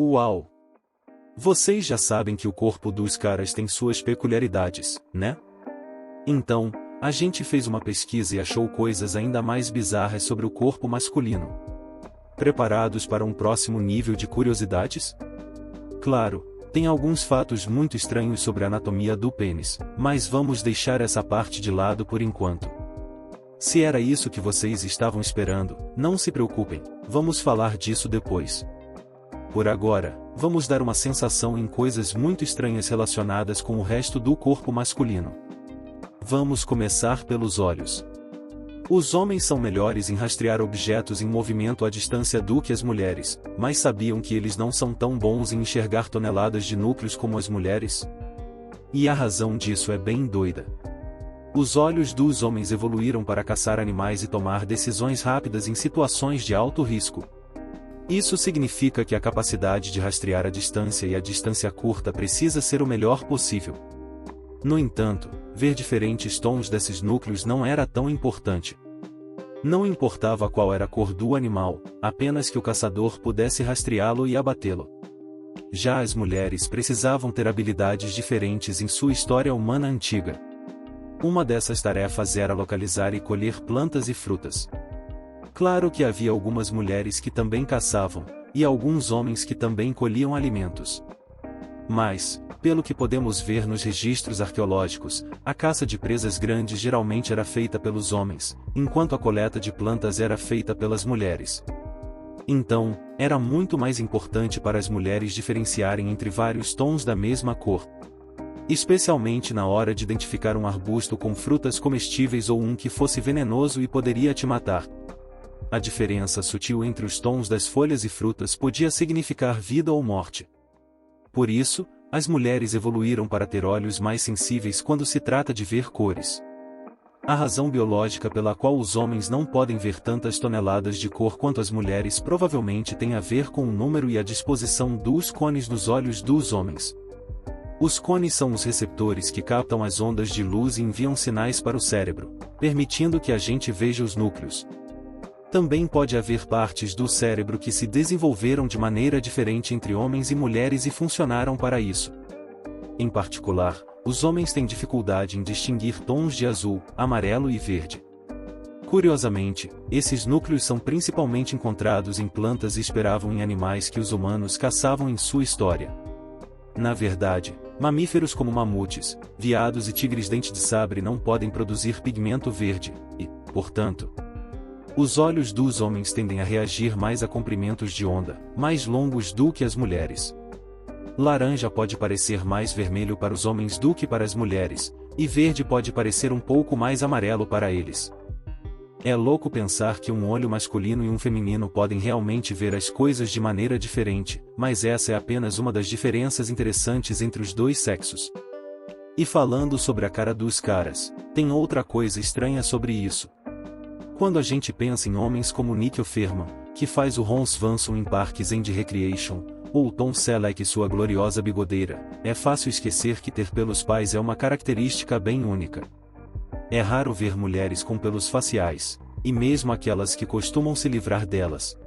Uau! Vocês já sabem que o corpo dos caras tem suas peculiaridades, né? Então, a gente fez uma pesquisa e achou coisas ainda mais bizarras sobre o corpo masculino. Preparados para um próximo nível de curiosidades? Claro, tem alguns fatos muito estranhos sobre a anatomia do pênis, mas vamos deixar essa parte de lado por enquanto. Se era isso que vocês estavam esperando, não se preocupem, vamos falar disso depois. Por agora, vamos dar uma sensação em coisas muito estranhas relacionadas com o resto do corpo masculino. Vamos começar pelos olhos. Os homens são melhores em rastrear objetos em movimento à distância do que as mulheres, mas sabiam que eles não são tão bons em enxergar toneladas de núcleos como as mulheres? E a razão disso é bem doida. Os olhos dos homens evoluíram para caçar animais e tomar decisões rápidas em situações de alto risco. Isso significa que a capacidade de rastrear a distância e a distância curta precisa ser o melhor possível. No entanto, ver diferentes tons desses núcleos não era tão importante. Não importava qual era a cor do animal, apenas que o caçador pudesse rastreá-lo e abatê-lo. Já as mulheres precisavam ter habilidades diferentes em sua história humana antiga. Uma dessas tarefas era localizar e colher plantas e frutas. Claro que havia algumas mulheres que também caçavam, e alguns homens que também colhiam alimentos. Mas, pelo que podemos ver nos registros arqueológicos, a caça de presas grandes geralmente era feita pelos homens, enquanto a coleta de plantas era feita pelas mulheres. Então, era muito mais importante para as mulheres diferenciarem entre vários tons da mesma cor. Especialmente na hora de identificar um arbusto com frutas comestíveis ou um que fosse venenoso e poderia te matar. A diferença sutil entre os tons das folhas e frutas podia significar vida ou morte. Por isso, as mulheres evoluíram para ter olhos mais sensíveis quando se trata de ver cores. A razão biológica pela qual os homens não podem ver tantas toneladas de cor quanto as mulheres provavelmente tem a ver com o número e a disposição dos cones nos olhos dos homens. Os cones são os receptores que captam as ondas de luz e enviam sinais para o cérebro, permitindo que a gente veja os núcleos. Também pode haver partes do cérebro que se desenvolveram de maneira diferente entre homens e mulheres e funcionaram para isso. Em particular, os homens têm dificuldade em distinguir tons de azul, amarelo e verde. Curiosamente, esses núcleos são principalmente encontrados em plantas e esperavam em animais que os humanos caçavam em sua história. Na verdade, mamíferos como mamutes, veados e tigres dente de sabre não podem produzir pigmento verde, e, portanto, os olhos dos homens tendem a reagir mais a comprimentos de onda, mais longos do que as mulheres. Laranja pode parecer mais vermelho para os homens do que para as mulheres, e verde pode parecer um pouco mais amarelo para eles. É louco pensar que um olho masculino e um feminino podem realmente ver as coisas de maneira diferente, mas essa é apenas uma das diferenças interessantes entre os dois sexos. E falando sobre a cara dos caras, tem outra coisa estranha sobre isso. Quando a gente pensa em homens como Nick Offerman, que faz o Ron Swanson em Parks and Recreation, ou Tom Selleck e sua gloriosa bigodeira, é fácil esquecer que ter pelos pais é uma característica bem única. É raro ver mulheres com pelos faciais, e mesmo aquelas que costumam se livrar delas.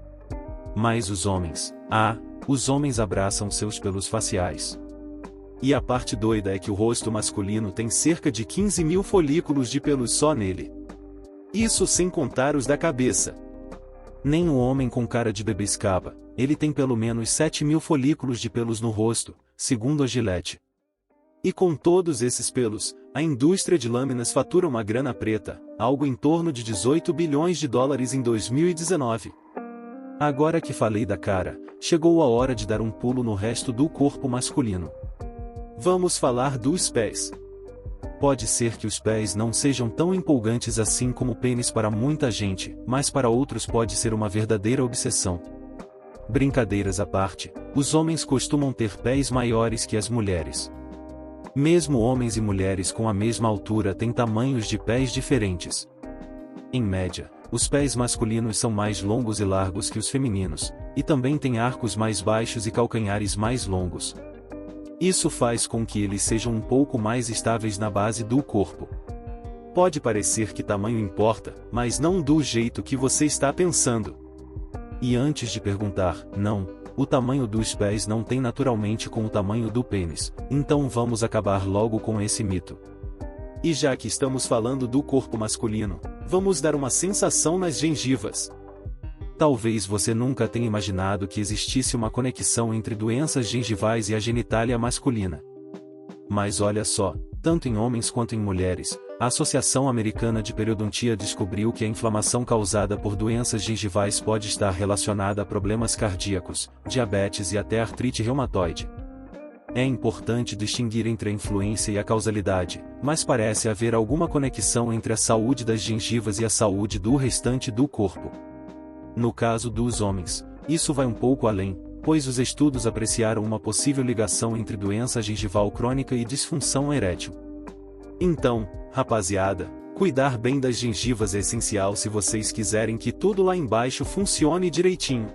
Mas os homens abraçam seus pelos faciais. E a parte doida é que o rosto masculino tem cerca de 15 mil folículos de pelos só nele. Isso sem contar os da cabeça. Nem o homem com cara de bebê escapa, ele tem pelo menos 7 mil folículos de pelos no rosto, segundo a Gillette. E com todos esses pelos, a indústria de lâminas fatura uma grana preta, algo em torno de 18 bilhões de dólares em 2019. Agora que falei da cara, chegou a hora de dar um pulo no resto do corpo masculino. Vamos falar dos pés. Pode ser que os pés não sejam tão empolgantes assim como o pênis para muita gente, mas para outros pode ser uma verdadeira obsessão. Brincadeiras à parte, os homens costumam ter pés maiores que as mulheres. Mesmo homens e mulheres com a mesma altura têm tamanhos de pés diferentes. Em média, os pés masculinos são mais longos e largos que os femininos, e também têm arcos mais baixos e calcanhares mais longos. Isso faz com que eles sejam um pouco mais estáveis na base do corpo. Pode parecer que tamanho importa, mas não do jeito que você está pensando. E antes de perguntar, não, o tamanho dos pés não tem naturalmente com o tamanho do pênis, então vamos acabar logo com esse mito. E já que estamos falando do corpo masculino, vamos dar uma sensação nas gengivas. Talvez você nunca tenha imaginado que existisse uma conexão entre doenças gengivais e a genitália masculina. Mas olha só, tanto em homens quanto em mulheres, a Associação Americana de Periodontia descobriu que a inflamação causada por doenças gengivais pode estar relacionada a problemas cardíacos, diabetes e até artrite reumatoide. É importante distinguir entre a influência e a causalidade, mas parece haver alguma conexão entre a saúde das gengivas e a saúde do restante do corpo. No caso dos homens, isso vai um pouco além, pois os estudos apreciaram uma possível ligação entre doença gengival crônica e disfunção erétil. Então, rapaziada, cuidar bem das gengivas é essencial se vocês quiserem que tudo lá embaixo funcione direitinho.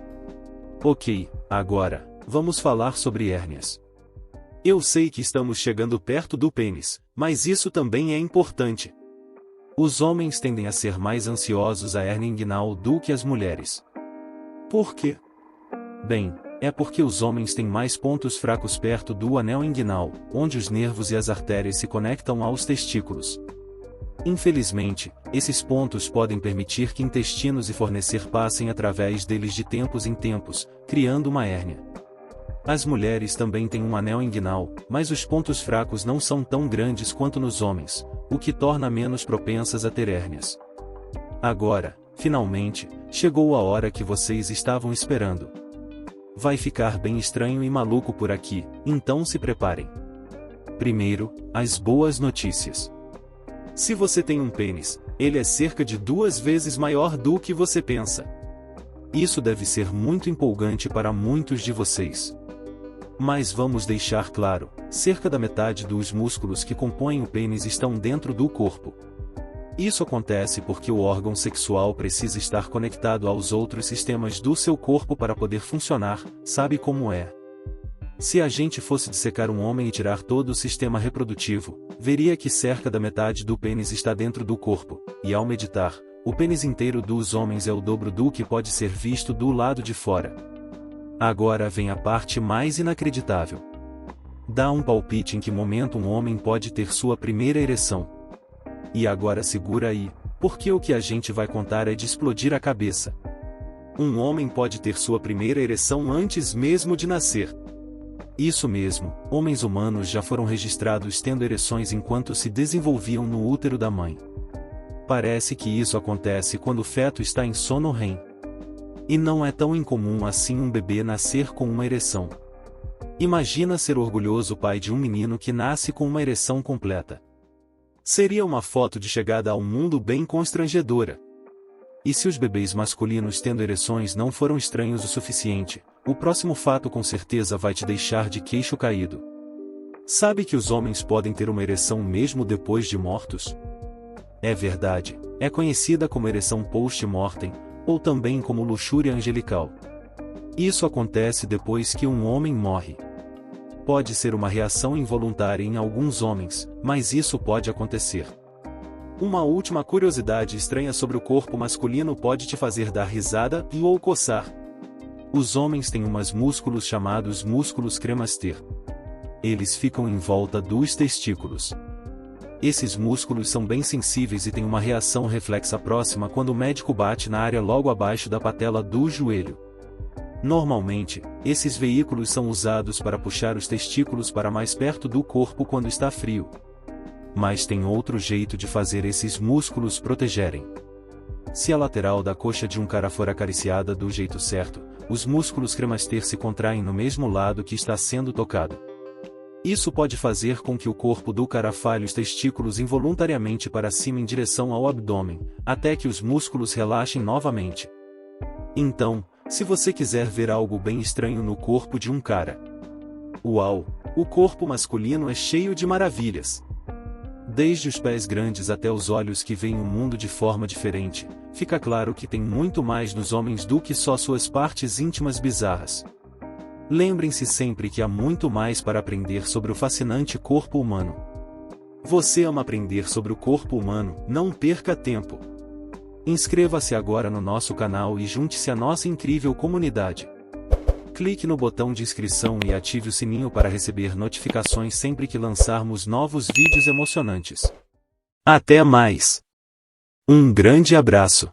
Ok, agora, vamos falar sobre hérnias. Eu sei que estamos chegando perto do pênis, mas isso também é importante. Os homens tendem a ser mais ansiosos à hérnia inguinal do que as mulheres. Por quê? Bem, é porque os homens têm mais pontos fracos perto do anel inguinal, onde os nervos e as artérias se conectam aos testículos. Infelizmente, esses pontos podem permitir que intestinos e fornecer passem através deles de tempos em tempos, criando uma hérnia. As mulheres também têm um anel inguinal, mas os pontos fracos não são tão grandes quanto nos homens, o que torna menos propensas a ter hérnias. Agora, finalmente, chegou a hora que vocês estavam esperando. Vai ficar bem estranho e maluco por aqui, então se preparem. Primeiro, as boas notícias. Se você tem um pênis, ele é cerca de 2 vezes maior do que você pensa. Isso deve ser muito empolgante para muitos de vocês. Mas vamos deixar claro, cerca da metade dos músculos que compõem o pênis estão dentro do corpo. Isso acontece porque o órgão sexual precisa estar conectado aos outros sistemas do seu corpo para poder funcionar, sabe como é? Se a gente fosse dissecar um homem e tirar todo o sistema reprodutivo, veria que cerca da metade do pênis está dentro do corpo, e ao meditar, o pênis inteiro dos homens é o dobro do que pode ser visto do lado de fora. Agora vem a parte mais inacreditável. Dá um palpite em que momento um homem pode ter sua primeira ereção. E agora segura aí, porque o que a gente vai contar é de explodir a cabeça. Um homem pode ter sua primeira ereção antes mesmo de nascer. Isso mesmo, homens humanos já foram registrados tendo ereções enquanto se desenvolviam no útero da mãe. Parece que isso acontece quando o feto está em sono REM. E não é tão incomum assim um bebê nascer com uma ereção. Imagina ser orgulhoso pai de um menino que nasce com uma ereção completa. Seria uma foto de chegada ao mundo bem constrangedora. E se os bebês masculinos tendo ereções não foram estranhos o suficiente, o próximo fato com certeza vai te deixar de queixo caído. Sabe que os homens podem ter uma ereção mesmo depois de mortos? É verdade, é conhecida como ereção post-mortem, ou também como luxúria angelical. Isso acontece depois que um homem morre. Pode ser uma reação involuntária em alguns homens, mas isso pode acontecer. Uma última curiosidade estranha sobre o corpo masculino pode te fazer dar risada ou coçar. Os homens têm uns músculos chamados músculos cremaster. Eles ficam em volta dos testículos. Esses músculos são bem sensíveis e têm uma reação reflexa próxima quando o médico bate na área logo abaixo da patela do joelho. Normalmente, esses veículos são usados para puxar os testículos para mais perto do corpo quando está frio. Mas tem outro jeito de fazer esses músculos protegerem. Se a lateral da coxa de um cara for acariciada do jeito certo, os músculos cremaster se contraem no mesmo lado que está sendo tocado. Isso pode fazer com que o corpo do cara falhe os testículos involuntariamente para cima em direção ao abdômen, até que os músculos relaxem novamente. Então, se você quiser ver algo bem estranho no corpo de um cara. Uau! O corpo masculino é cheio de maravilhas. Desde os pés grandes até os olhos que veem o mundo de forma diferente, fica claro que tem muito mais nos homens do que só suas partes íntimas bizarras. Lembrem-se sempre que há muito mais para aprender sobre o fascinante corpo humano. Você ama aprender sobre o corpo humano? Não perca tempo. Inscreva-se agora no nosso canal e junte-se à nossa incrível comunidade. Clique no botão de inscrição e ative o sininho para receber notificações sempre que lançarmos novos vídeos emocionantes. Até mais! Um grande abraço!